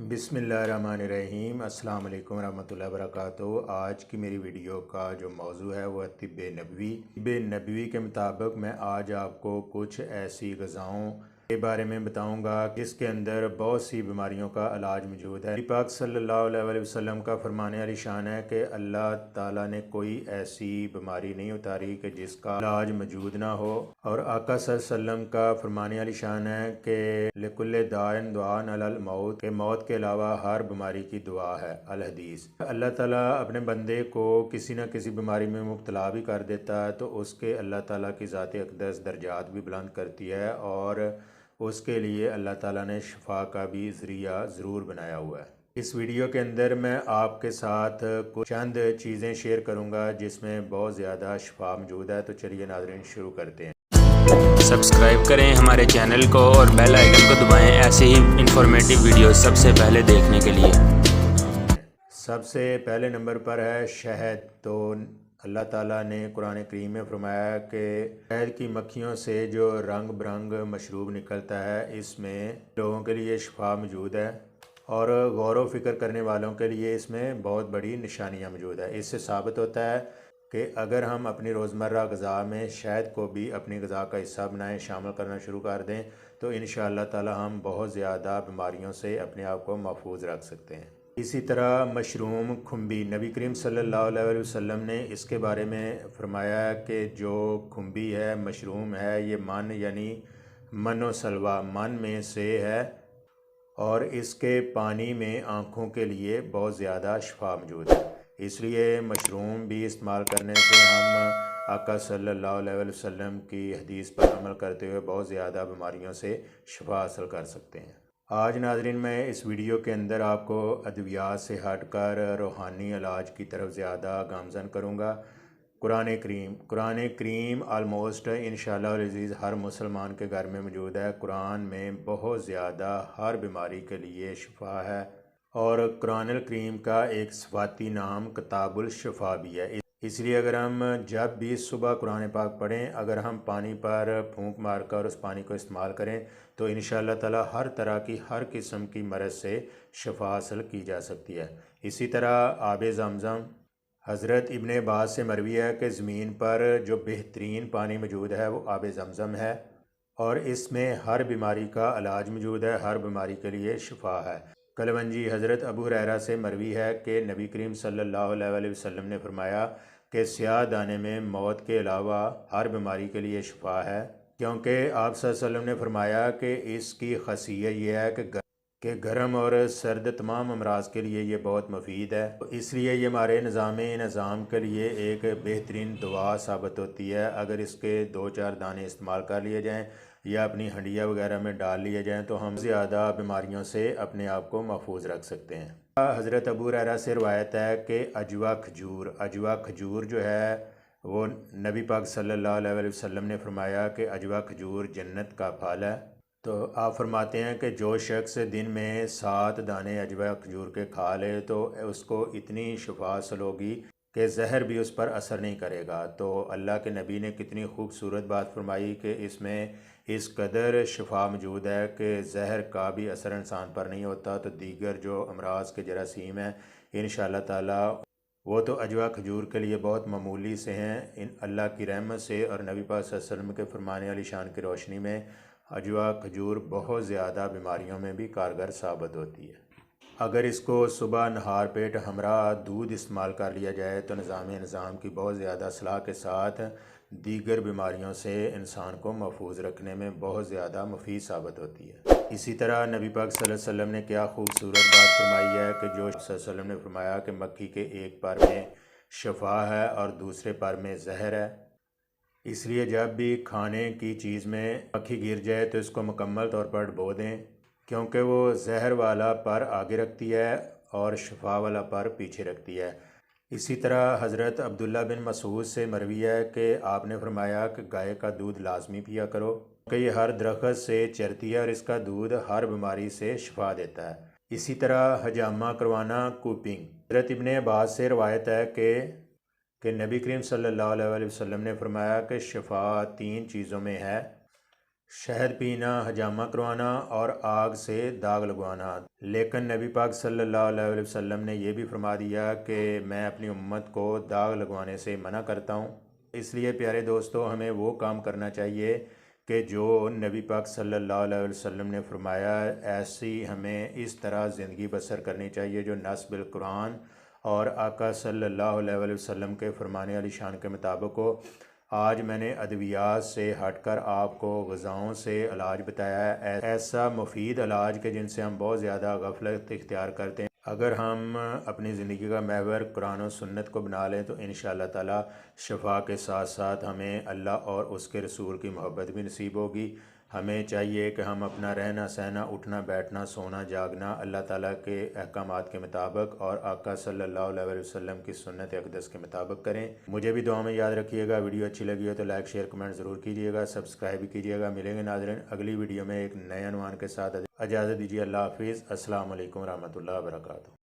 بسم اللہ الرحمن الرحیم۔ السلام علیکم ورحمۃ اللہ وبرکاتہ۔ آج کی میری ویڈیو کا جو موضوع ہے وہ طب نبوی۔ طب نبوی کے مطابق میں آج آپ کو کچھ ایسی غذاؤں کے بارے میں بتاؤں گا جس کے اندر بہت سی بیماریوں کا علاج موجود ہے۔ نبی پاک صلی اللہ علیہ وسلم کا فرمان علی شان ہے کہ اللہ تعالیٰ نے کوئی ایسی بیماری نہیں اتاری کہ جس کا علاج موجود نہ ہو، اور آقا صلی اللہ علیہ وسلم کا فرمان علی شان ہے کہ لکل داء دعاء علی الموت، کہ موت کے علاوہ ہر بیماری کی دعا ہے الحدیث۔ اللہ تعالیٰ اپنے بندے کو کسی نہ کسی بیماری میں مبتلا بھی کر دیتا ہے تو اس کے اللہ تعالیٰ کی ذات اقدس درجات بھی بلند کرتی ہے، اور اس کے لیے اللہ تعالیٰ نے شفا کا بھی ذریعہ ضرور بنایا ہوا ہے۔ اس ویڈیو کے اندر میں آپ کے ساتھ کچھ چند چیزیں شیئر کروں گا جس میں بہت زیادہ شفا موجود ہے۔ تو چلیے ناظرین شروع کرتے ہیں۔ سبسکرائب کریں ہمارے چینل کو اور بیل آئیکن کو دبائیں ایسے ہی انفارمیٹیو ویڈیو سب سے پہلے دیکھنے کے لیے۔ سب سے پہلے نمبر پر ہے شہد۔ تو اللہ تعالیٰ نے قرآن کریم میں فرمایا کہ شہد کی مکھیوں سے جو رنگ برنگ مشروب نکلتا ہے اس میں لوگوں کے لیے شفا موجود ہے، اور غور و فکر کرنے والوں کے لیے اس میں بہت بڑی نشانیاں موجود ہے۔ اس سے ثابت ہوتا ہے کہ اگر ہم اپنی روزمرہ غذا میں شہد کو بھی اپنی غذا کا حصہ بنائیں، شامل کرنا شروع کر دیں، تو انشاءاللہ تعالی ہم بہت زیادہ بیماریوں سے اپنے آپ کو محفوظ رکھ سکتے ہیں۔ اسی طرح مشروم کھمبی، نبی کریم صلی اللہ علیہ وسلم نے اس کے بارے میں فرمایا کہ جو کھمبی ہے، مشروم ہے، یہ من یعنی من و سلوا، من میں سے ہے، اور اس کے پانی میں آنکھوں کے لیے بہت زیادہ شفا موجود ہے۔ اس لیے مشروم بھی استعمال کرنے سے ہم آقا صلی اللہ علیہ وسلم کی حدیث پر عمل کرتے ہوئے بہت زیادہ بیماریوں سے شفا حاصل کر سکتے ہیں۔ آج ناظرین میں اس ویڈیو کے اندر آپ کو ادویات سے ہٹ کر روحانی علاج کی طرف زیادہ گامزن کروں گا۔ قرآن کریم آلموسٹ انشاءاللہ العزیز ہر مسلمان کے گھر میں موجود ہے۔ قرآن میں بہت زیادہ ہر بیماری کے لیے شفا ہے، اور قرآن الکریم کا ایک صفاتی نام کتاب الشفا بھی ہے۔ اس لیے اگر ہم جب بھی صبح قرآن پاک پڑھیں، اگر ہم پانی پر پھونک مار کر اس پانی کو استعمال کریں تو انشاءاللہ تعالی ہر طرح کی ہر قسم کی مرض سے شفا حاصل کی جا سکتی ہے۔ اسی طرح آب زمزم، حضرت ابن عباس سے مروی ہے کہ زمین پر جو بہترین پانی موجود ہے وہ آب زمزم ہے، اور اس میں ہر بیماری کا علاج موجود ہے، ہر بیماری کے لیے شفا ہے۔ کلونجی، حضرت ابو ہریرہ سے مروی ہے کہ نبی کریم صلی اللہ علیہ وسلم نے فرمایا کہ سیاہ دانے میں موت کے علاوہ ہر بیماری کے لیے شفا ہے، کیونکہ آپ صلی اللہ علیہ وسلم نے فرمایا کہ اس کی خاصیت یہ ہے کہ گرم اور سرد تمام امراض کے لیے یہ بہت مفید ہے، اس لیے یہ ہمارے نظام کے لیے ایک بہترین دوا ثابت ہوتی ہے۔ اگر اس کے 2-4 دانے استعمال کر لیے جائیں یا اپنی ہنڈیا وغیرہ میں ڈال لیے جائیں تو ہم زیادہ بیماریوں سے اپنے آپ کو محفوظ رکھ سکتے ہیں۔ حضرت ابو ہریرہ سے روایت ہے کہ اجوا کھجور جو ہے وہ نبی پاک صلی اللہ علیہ وسلم نے فرمایا کہ اجوا کھجور جنت کا پھل ہے۔ تو آپ فرماتے ہیں کہ جو شخص دن میں 7 دانے اجوا کھجور کے کھا لے تو اس کو اتنی شفا حاصل ہوگی کہ زہر بھی اس پر اثر نہیں کرے گا۔ تو اللہ کے نبی نے کتنی خوبصورت بات فرمائی کہ اس میں اس قدر شفا موجود ہے کہ زہر کا بھی اثر انسان پر نہیں ہوتا، تو دیگر جو امراض کے جراثیم ہیں انشاءاللہ تعالی وہ تو اجوا کھجور کے لیے بہت معمولی سے ہیں۔ ان اللہ کی رحمت سے اور نبی پاک صلی اللہ علیہ وسلم کے فرمان علی شان کی روشنی میں اجوا کھجور بہت زیادہ بیماریوں میں بھی کارگر ثابت ہوتی ہے۔ اگر اس کو صبح نہار پیٹ ہمراہ دودھ استعمال کر لیا جائے تو نظام کی بہت زیادہ اصلاح کے ساتھ دیگر بیماریوں سے انسان کو محفوظ رکھنے میں بہت زیادہ مفید ثابت ہوتی ہے۔ اسی طرح نبی پاک صلی اللہ علیہ وسلم نے کیا خوبصورت بات فرمائی ہے کہ جو صلی اللہ علیہ وسلم نے فرمایا کہ مکھی کے ایک پر میں شفا ہے اور دوسرے پر میں زہر ہے، اس لیے جب بھی کھانے کی چیز میں مکھی گر جائے تو اس کو مکمل طور پر ڈبو دیں، کیونکہ وہ زہر والا پر آگے رکھتی ہے اور شفا والا پر پیچھے رکھتی ہے۔ اسی طرح حضرت عبداللہ بن مسعود سے مروی ہے کہ آپ نے فرمایا کہ گائے کا دودھ لازمی پیا کرو، کہ یہ ہر درخت سے چرتی ہے اور اس کا دودھ ہر بیماری سے شفا دیتا ہے۔ اسی طرح حجامہ کروانا کوپنگ، حضرت ابن عباس سے روایت ہے کہ نبی کریم صلی اللہ علیہ وسلم نے فرمایا کہ شفا 3 چیزوں میں ہے: شہد پینا، حجامہ کروانا اور آگ سے داغ لگوانا۔ لیکن نبی پاک صلی اللہ علیہ وسلم نے یہ بھی فرما دیا کہ میں اپنی امت کو داغ لگوانے سے منع کرتا ہوں۔ اس لیے پیارے دوستو، ہمیں وہ کام کرنا چاہیے کہ جو نبی پاک صلی اللہ علیہ وسلم نے فرمایا، ایسی ہمیں اس طرح زندگی بسر کرنی چاہیے جو نص بالقرآن اور آقا صلی اللہ علیہ وسلم کے فرمانے علی شان کے مطابق ہو۔ آج میں نے ادویات سے ہٹ کر آپ کو غذاؤں سے علاج بتایا ہے، ایسا مفید علاج کہ جن سے ہم بہت زیادہ غفلت اختیار کرتے ہیں۔ اگر ہم اپنی زندگی کا محور قرآن و سنت کو بنا لیں تو انشاءاللہ تعالی شفا کے ساتھ ساتھ ہمیں اللہ اور اس کے رسول کی محبت بھی نصیب ہوگی۔ ہمیں چاہیے کہ ہم اپنا رہنا سہنا، اٹھنا بیٹھنا، سونا جاگنا اللہ تعالیٰ کے احکامات کے مطابق اور آقا صلی اللہ علیہ وسلم کی سنت اقدس کے مطابق کریں۔ مجھے بھی دعا میں یاد رکھیے گا۔ ویڈیو اچھی لگی ہو تو لائک شیئر کمنٹ ضرور کیجیے گا، سبسکرائب بھی کیجیے گا۔ ملیں گے ناظرین اگلی ویڈیو میں ایک نئے عنوان کے ساتھ۔ اجازت دیجیے، اللہ حافظ، السلام علیکم ورحمۃ اللہ وبرکاتہ۔